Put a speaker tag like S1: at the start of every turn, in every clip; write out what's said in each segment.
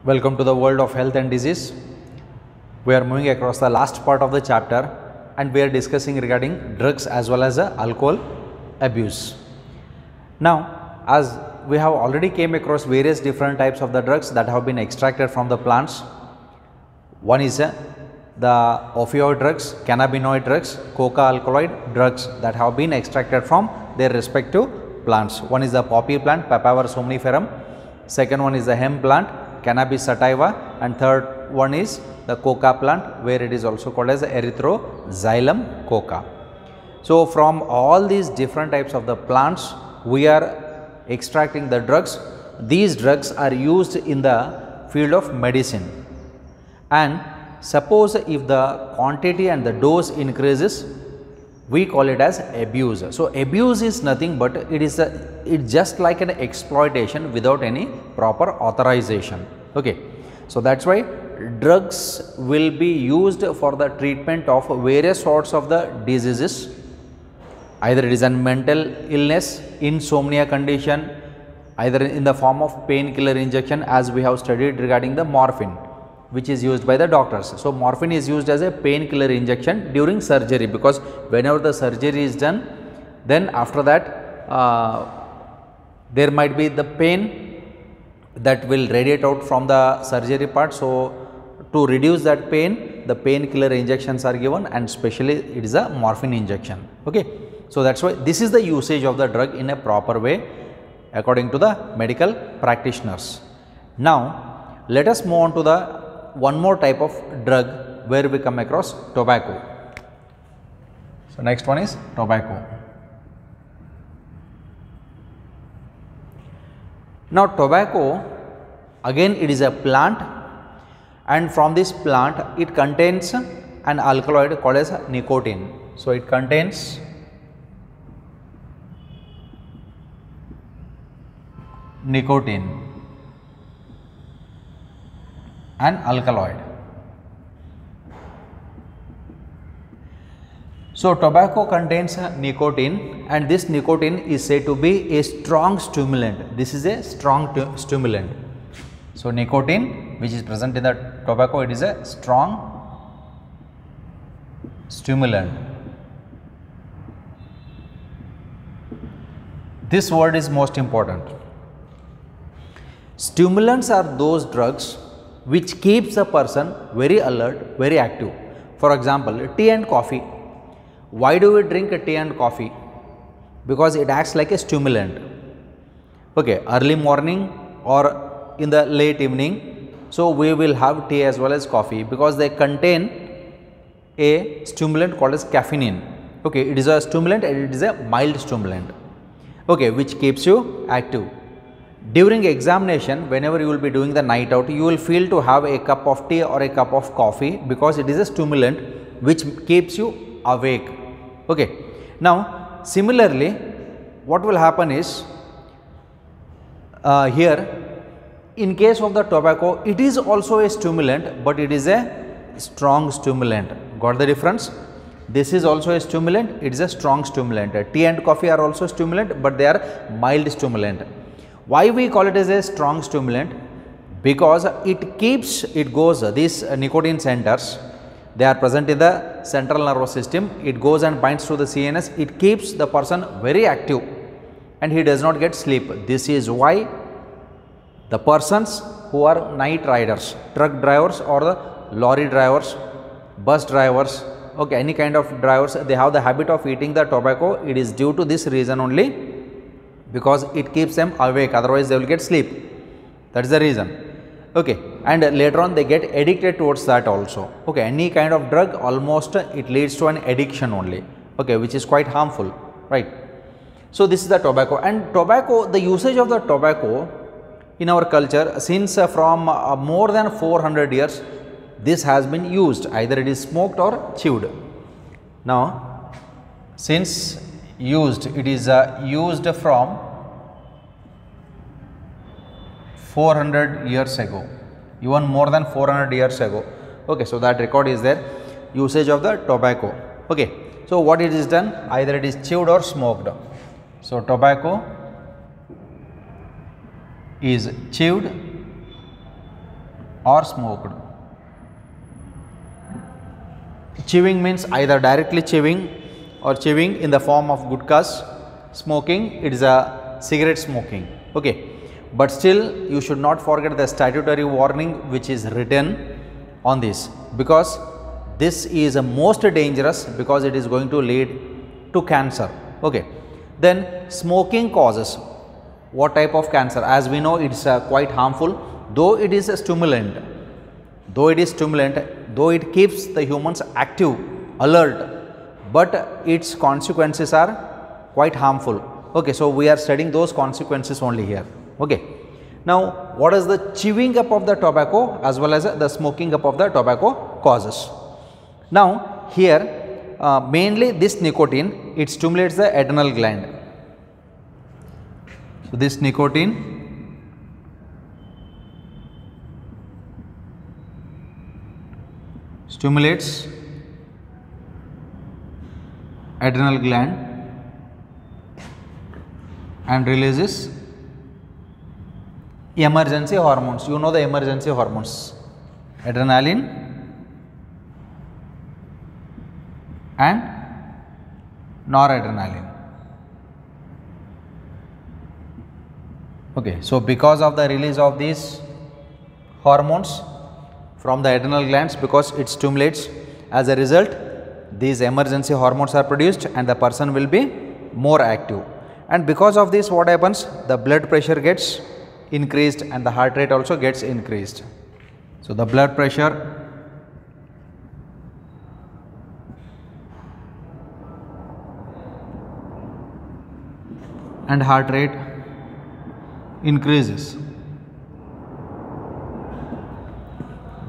S1: Welcome to the world of health and disease. We are moving across the last part of the chapter and we are discussing regarding drugs as well as alcohol abuse. Now, as we have already came across various different types of the drugs that have been extracted from the plants. One is the opioid drugs, cannabinoid drugs, coca alkaloid drugs that have been extracted from their respective plants. One is the poppy plant, Papaver somniferum. Second one is the hemp plant, Cannabis sativa, and third one is the coca plant, where it is also called as Erythroxylum coca. So, from all these different types of the plants, we are extracting the drugs. These drugs are used in the field of medicine, and suppose if the quantity and the dose increases, we call it as abuse. So, abuse is nothing but it's just like an exploitation without any proper authorization. Okay. So, that is why drugs will be used for the treatment of various sorts of the diseases, either it is a mental illness, insomnia condition, either in the form of painkiller injection, as we have studied regarding the morphine, which is used by the doctors. So, morphine is used as a painkiller injection during surgery, because whenever the surgery is done, then after that there might be the pain that will radiate out from the surgery part. So, to reduce that pain, the painkiller injections are given, and especially it is a morphine injection. Okay. So, that is why this is the usage of the drug in a proper way according to the medical practitioners. Now, let us move on to the one more type of drug where we come across tobacco. So, next one is tobacco. Now, tobacco, again it is a plant, and from this plant it contains an alkaloid called as nicotine. So, it contains nicotine, an alkaloid. So, tobacco contains nicotine, and this nicotine is said to be a strong stimulant. This is a strong stimulant. So, nicotine which is present in the tobacco, it is a strong stimulant. This word is most important. Stimulants are those drugs which keeps a person very alert, very active. For example, tea and coffee. Why do we drink tea and coffee? Because it acts like a stimulant. Okay, early morning or in the late evening, so we will have tea as well as coffee, because they contain a stimulant called as caffeine. Okay, it is a stimulant and it is a mild stimulant. Okay, which keeps you active. During examination, whenever you will be doing the night out, you will feel to have a cup of tea or a cup of coffee, because it is a stimulant which keeps you awake. Okay. Now, similarly, what will happen is here, in case of the tobacco, it is also a stimulant, but it is a strong stimulant. Got the difference? This is also a stimulant, it is a strong stimulant. Tea and coffee are also stimulant, but they are mild stimulant. Why we call it as a strong stimulant? Because it goes, these nicotine centers, they are present in the central nervous system, it goes and binds to the CNS, it keeps the person very active and he does not get sleep. This is why the persons who are night riders, truck drivers or the lorry drivers, bus drivers, okay, any kind of drivers, they have the habit of eating the tobacco. It is due to this reason only, because it keeps them awake, otherwise they will get sleep. That is the reason. Okay, and later on they get addicted towards that also. Okay, any kind of drug, almost it leads to an addiction only, okay, which is quite harmful, right. So, this is the tobacco, and tobacco, the usage of the tobacco in our culture, since from more than 400 years, this has been used, either it is smoked or chewed. Now, since used, it is used from 400 years ago, even more than 400 years ago. Okay, so that record is there, usage of the tobacco. Okay, so what it is done, either it is chewed or smoked. So, tobacco is chewed or smoked. Chewing means either directly chewing or chewing in the form of gutkhas. Smoking, it is a cigarette smoking. Okay, but still you should not forget the statutory warning which is written on this, because this is a most dangerous, because it is going to lead to cancer. Okay, then smoking causes what type of cancer? As we know, it's quite harmful, though it is a stimulant. Though it keeps the humans active, alert, but its consequences are quite harmful. Okay, so we are studying those consequences only here. Okay, now what is the chewing up of the tobacco as well as the smoking up of the tobacco causes? Now here mainly this nicotine, it stimulates the adrenal gland. So this nicotine stimulates adrenal gland and releases emergency hormones. You know the emergency hormones, adrenaline and noradrenaline. Okay, so because of the release of these hormones from the adrenal glands, because it stimulates, as a result these emergency hormones are produced and the person will be more active. And because of this, what happens? The blood pressure gets increased and the heart rate also gets increased. So the blood pressure and heart rate increases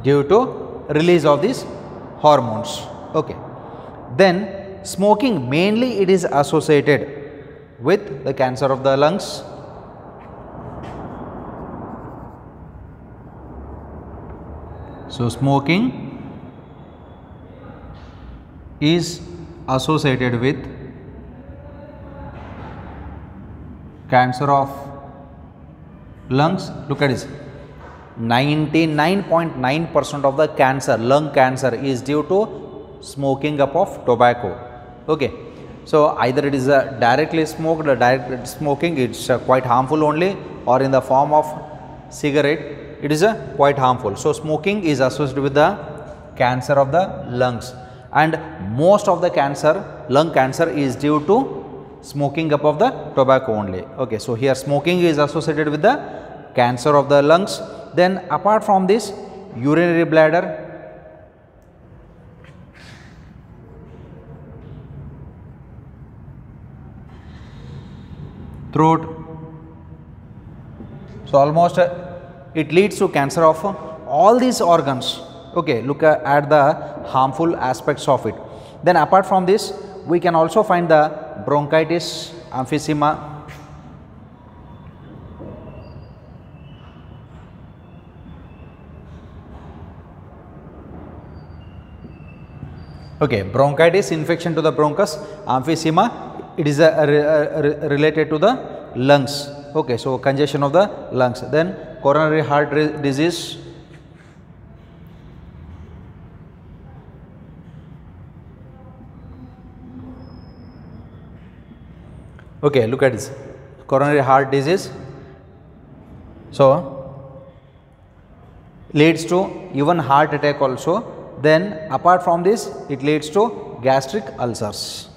S1: due to release of these hormones. Okay, then smoking, mainly it is associated with the cancer of the lungs, so smoking is associated with cancer of lungs. Look at this, 99.9% of the cancer, lung cancer, is due to smoking up of tobacco. Okay, so either it is directly smoked, direct smoking, it's quite harmful only, or in the form of cigarette, it is quite harmful. So smoking is associated with the cancer of the lungs, and most of the cancer, lung cancer, is due to smoking up of the tobacco only. Okay, so here smoking is associated with the cancer of the lungs. Then apart from this, urinary bladder, throat, so almost it leads to cancer of all these organs. Okay, look at the harmful aspects of it. Then apart from this, we can also find the bronchitis, emphysema, okay, bronchitis, infection to the bronchus, emphysema, it is related to the lungs. Okay, so congestion of the lungs. Then coronary heart disease, okay, look at this, coronary heart disease, so leads to even heart attack also. Then apart from this, it leads to gastric ulcers.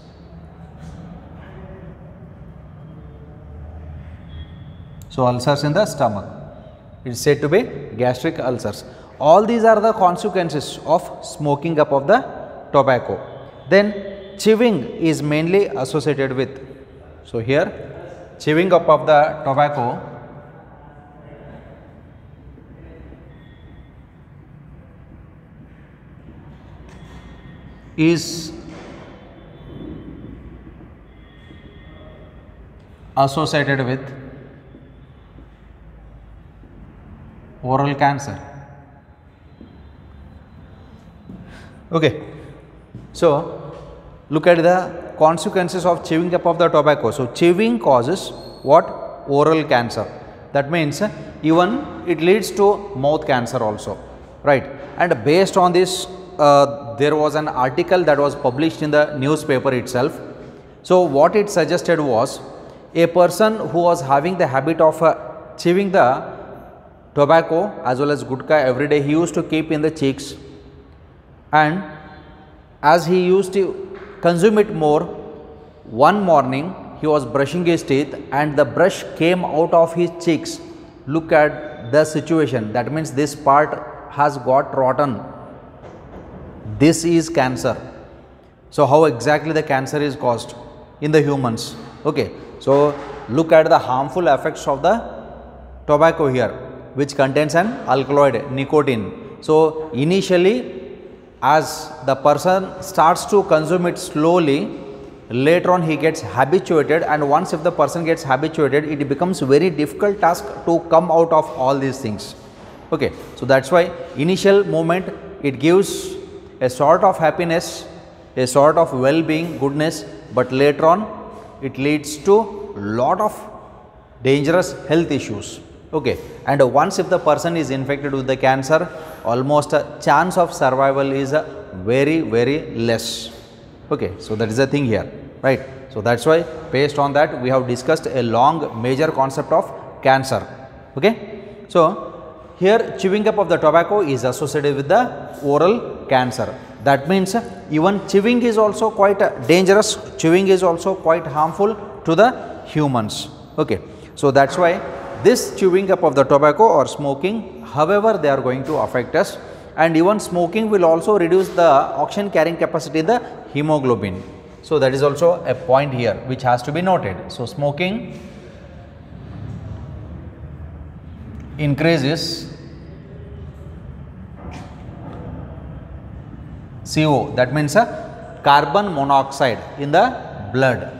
S1: So ulcers in the stomach, it is said to be gastric ulcers. All these are the consequences of smoking up of the tobacco. Then chewing is mainly associated with, so here chewing up of the tobacco is associated with oral cancer. Okay, so look at the consequences of chewing up of the tobacco. So chewing causes what? Oral cancer. That means even it leads to mouth cancer also. right? And based on this, there was an article that was published in the newspaper itself. So what it suggested was, a person who was having the habit of chewing the tobacco as well as gutka every day, he used to keep in the cheeks, and as he used to consume it more, one morning he was brushing his teeth and the brush came out of his cheeks. Look at the situation, that means this part has got rotten. This is cancer. So how exactly the cancer is caused in the humans? Okay, so look at the harmful effects of the tobacco here, which contains an alkaloid, nicotine. So initially, as the person starts to consume it slowly, later on he gets habituated, and once if the person gets habituated, it becomes very difficult task to come out of all these things. Okay, so that's why initial moment it gives a sort of happiness, a sort of well-being, goodness, but later on it leads to lot of dangerous health issues. Okay, and once if the person is infected with the cancer, almost a chance of survival is very less. Okay, so that is the thing here, right? So that's why based on that we have discussed a long major concept of cancer. Okay, so here chewing up of the tobacco is associated with the oral cancer. That means even chewing is also quite dangerous, chewing is also quite harmful to the humans. Okay, so that's why this chewing up of the tobacco or smoking, however they are going to affect us, and even smoking will also reduce the oxygen carrying capacity in the hemoglobin. So that is also a point here which has to be noted. So smoking increases CO, that means carbon monoxide in the blood.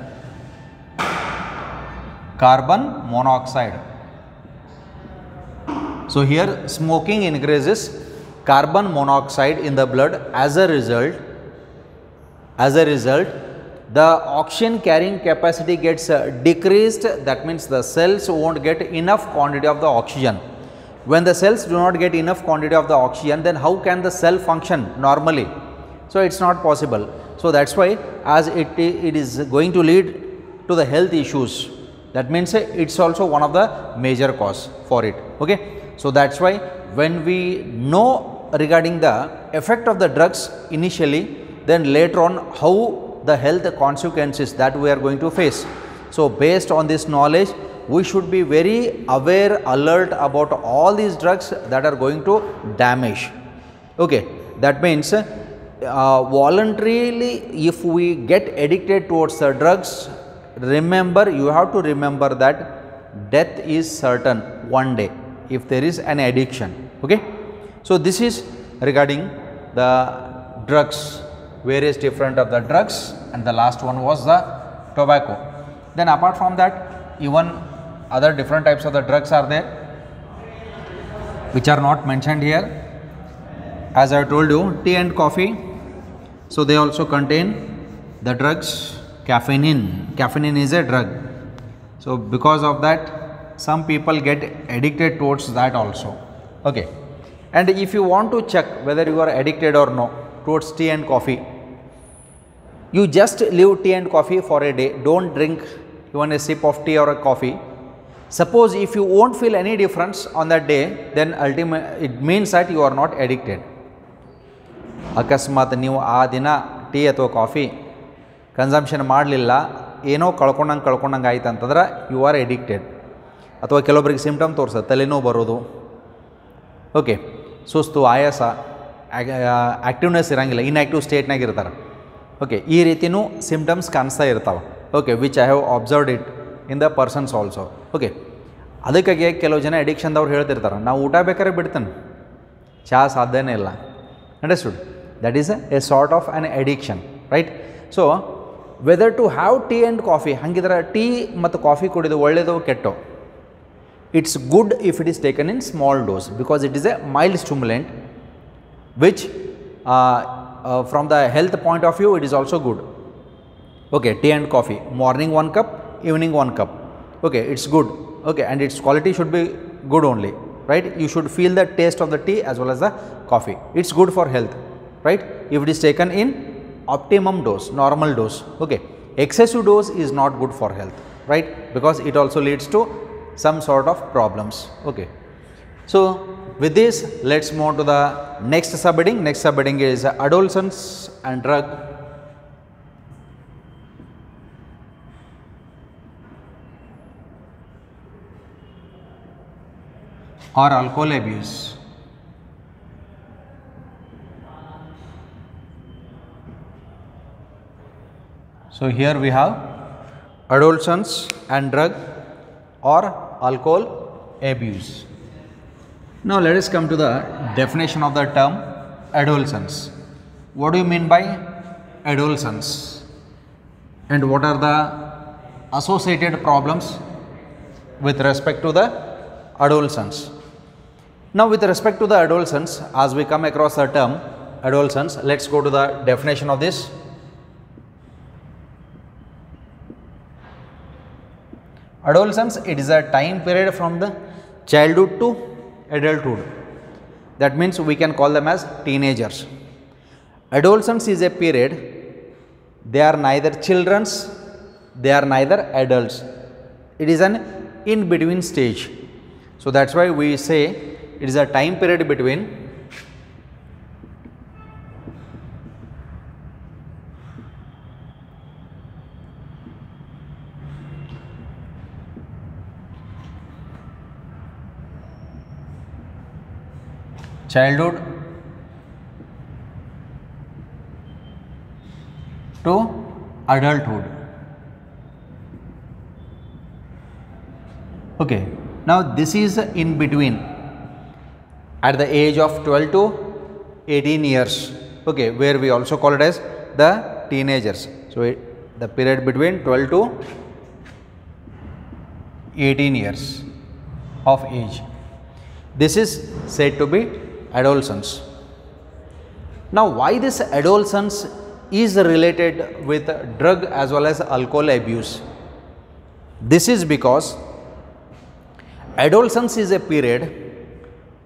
S1: Carbon monoxide. So here smoking increases carbon monoxide in the blood. As a result, the oxygen carrying capacity gets decreased. That means the cells won't get enough quantity of the oxygen. When the cells do not get enough quantity of the oxygen, then how can the cell function normally? So it's not possible. So that's why as it is going to lead to the health issues. That means it's also one of the major cause for it. Okay, so that's why when we know regarding the effect of the drugs initially, then later on how the health consequences that we are going to face. So based on this knowledge, we should be very aware, alert about all these drugs that are going to damage. Okay, that means voluntarily if we get addicted towards the drugs, remember, you have to remember that death is certain one day if there is an addiction. Okay, so this is regarding the drugs, various different of the drugs, and the last one was the tobacco. Then apart from that, even other different types of the drugs are there which are not mentioned here. As I told you, tea and coffee, so they also contain the drugs. Caffeine is a drug. So because of that, some people get addicted towards that also. Okay, and if you want to check whether you are addicted or no towards tea and coffee, you just leave tea and coffee for a day. Don't drink even a sip of tea or a coffee. Suppose if you won't feel any difference on that day, then ultimately it means that you are not addicted. ಅಕಸ್ಮಾತ್ ನೀವು ಆ ದಿನ tea ಅಥವಾ coffee consumption ಮಾಡಲಿಲ್ಲ, ಏನೋ ಕಳ್ಕೊಂಡಂಗೆ ಆಯ್ತು ಅಂತಂದ್ರೆ you are addicted. ಅಥವಾ ಕೆಲವೊಬ್ಬರಿಗೆ ಸಿಂಪ್ಟಮ್ ತೋರಿಸುತ್ತೆ, ತಲೆನೋವು ಬರೋದು, ಓಕೆ, ಸುಸ್ತು, ಆಯಾಸ, ಆ್ಯಕ್ಟಿವ್ನೆಸ್ ಇರೋಂಗಿಲ್ಲ, ಇನ್ಆ್ಯಕ್ಟಿವ್ ಸ್ಟೇಟ್ನಾಗ ಇರ್ತಾರೆ. ಓಕೆ, ಈ ರೀತಿಯೂ ಸಿಂಪ್ಟಮ್ಸ್ ಕಾಣಿಸ್ತಾ ಇರ್ತಾವೆ. Okay, which I have observed it in the persons also. Okay, ಅದಕ್ಕಾಗಿ ಕೆಲವು ಜನ ಅಡಿಕ್ಷನ್ದವ್ರು ಹೇಳ್ತಿರ್ತಾರೆ, ನಾವು ಊಟ ಬೇಕಾದ್ರೆ ಬಿಡ್ತಾನೆ, ಚಹಾ ಸಾಧ್ಯನೇ ಇಲ್ಲ. Understood? That is a sort of an addiction, right? So whether to have tea and coffee, hangidra tea ಮತ್ತು ಕಾಫಿ ಕುಡಿದು ಒಳ್ಳೆಯದು ಕೆಟ್ಟೋ, it's good if it is taken in small dose because it is a mild stimulant which from the health point of view it is also good. Okay, tea and coffee, morning 1 cup, evening 1 cup. Okay, it's good. Okay, and its quality should be good only, right? You should feel the taste of the tea as well as the coffee. It's good for health, right? If it is taken in optimum dose, normal dose, okay. Excessive dose is not good for health, right? Because it also leads to some sort of problems, okay. So with this, let's move on to the next subheading. Next subheading is adolescence and drug or alcohol abuse. So here we have adolescence and drug or alcohol abuse. Now let us come to the definition of the term adolescence. What do you mean by adolescence? And what are the associated problems with respect to the adolescence? Now with respect to the adolescence, as we come across the term adolescence, let's go to the definition of this. Adolescence, it is a time period from the childhood to adulthood. That means we can call them as teenagers. Adolescence is a period, they are neither children's, they are neither adults. It is an in between stage. So that's why we say it is a time period between childhood to adulthood. Okay, now this is in between at the age of 12 to 18 years, okay, where we also call it as the teenagers. So the period between 12 to 18 years of age, this is said to be adolescence. Now why this adolescence is related with drug as well as alcohol abuse? This is because adolescence is a period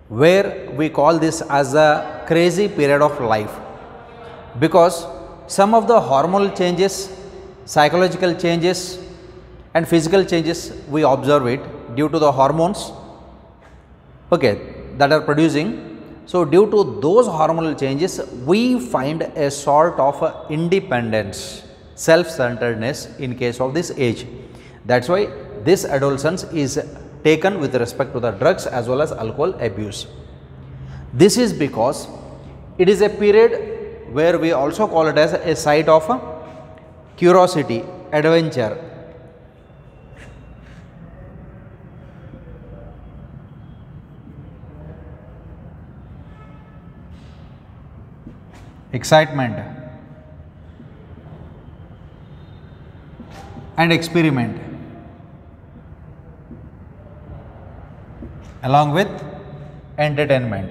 S1: where we call this as a crazy period of life, because some of the hormonal changes, psychological changes and physical changes we observe it due to the hormones, okay, that are producing. So due to those hormonal changes, we find a sort of independence, self-centeredness in case of this age. That's why this adolescence is taken with respect to the drugs as well as alcohol abuse. This is because it is a period where we also call it as a site of curiosity, adventure. Excitement and experiment, along with entertainment.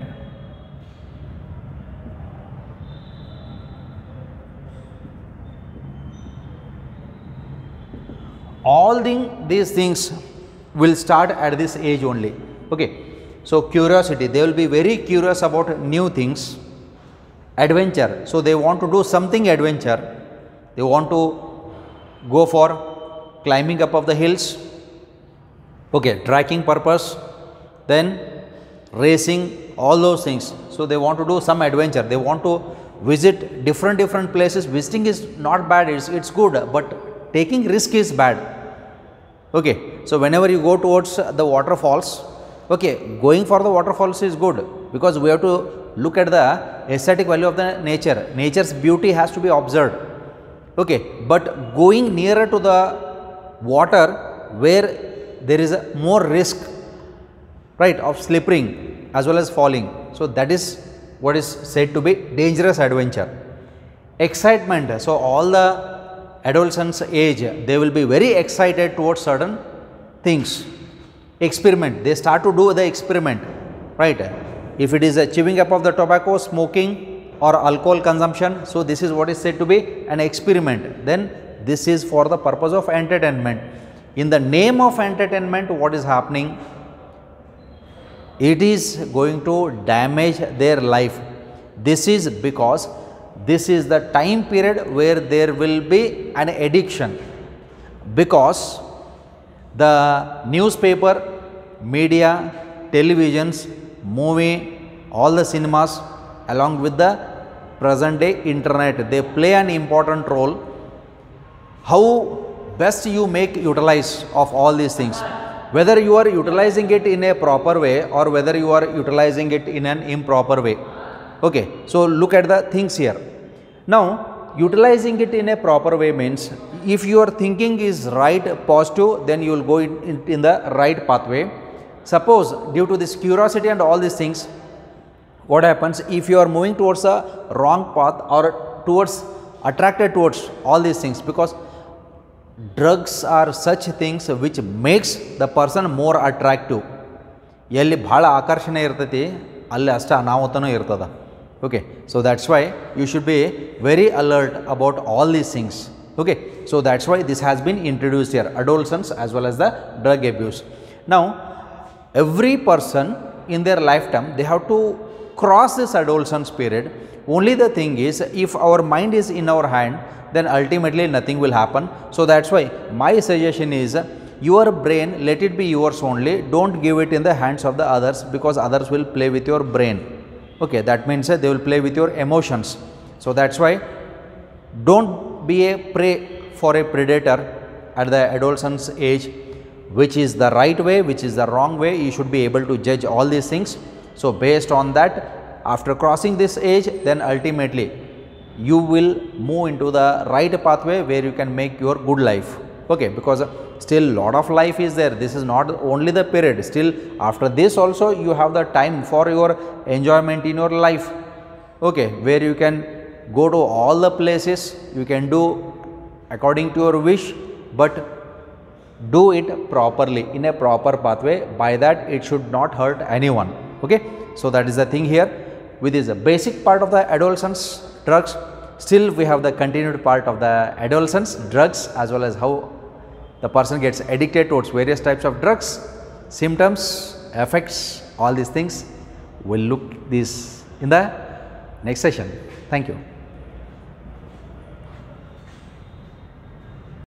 S1: All these things will start at this age only, okay. So curiosity, they will be very curious about new things. Adventure, so they want to do something adventure, they want to go for climbing up of the hills, okay, trekking purpose, then racing, all those things. So they want to do some adventure, they want to visit different places. Visiting is not bad, it's good, but taking risk is bad, okay. So whenever you go towards the waterfalls, okay, going for the waterfalls is good, because we have to look at the aesthetic value of the nature. Nature's beauty has to be observed, okay. But going nearer to the water where there is a more risk, right, of slipping as well as falling. So that is what is said to be dangerous adventure. Excitement, so all the adolescence age, they will be very excited towards certain things. Experiment, they start to do the experiment, right. If it is a chewing up of the tobacco, smoking or alcohol consumption, so this is what is said to be an experiment. Then this is for the purpose of entertainment. In the name of entertainment, what is happening? it is going to damage their life. This is because this is the time period where there will be an addiction, because the newspaper, media, televisions, movie, all the cinemas along with the present day internet, they play an important role. How best you make utilize of all these things, whether you are utilizing it in a proper way or whether you are utilizing it in an improper way. Okay, so look at the things here. Now, utilizing it in a proper way means if your thinking is right, positive, then you will go in the right pathway. Suppose due to this curiosity and all these things, what happens if you are moving towards a wrong path or towards attracted towards all these things, because drugs are such things which makes the person more attractive. ಎಲ್ಲಿ ಬಹಳ ಆಕರ್ಷಣೆ ಇರ್ತೈತಿ ಅಲ್ಲಿ ಅಷ್ಟೇ ಅನಾಹುತನೂ ಇರ್ತದ. Okay, so that's why you should be very alert about all these things. Okay, so that's why this has been introduced here, adolescence as well as the drug abuse. Now, every person in their lifetime, they have to cross this adolescence period. Only the thing is, if our mind is in our hand, then ultimately nothing will happen. So that's why my suggestion is, your brain, let it be yours only, don't give it in the hands of the others, because others will play with your brain. Okay, that means they will play with your emotions. So that's why don't be a prey for a predator at the adolescence age. Which is the right way, which is the wrong way, you should be able to judge all these things. So based on that, after crossing this age, then ultimately you will move into the right pathway where you can make your good life. Okay, because still lot of life is there. This is not only the period, still after this also you have the time for your enjoyment in your life. Okay, where you can go to all the places, you can do according to your wish, but do it properly, in a proper pathway. By that it should not hurt anyone. Okay, so that is the thing here. With this basic part of the adolescence drugs, still we have the continued part of the adolescence drugs, as well as how the person gets addicted towards various types of drugs, symptoms, effects, all these things. We'll look this in the next session. Thank you.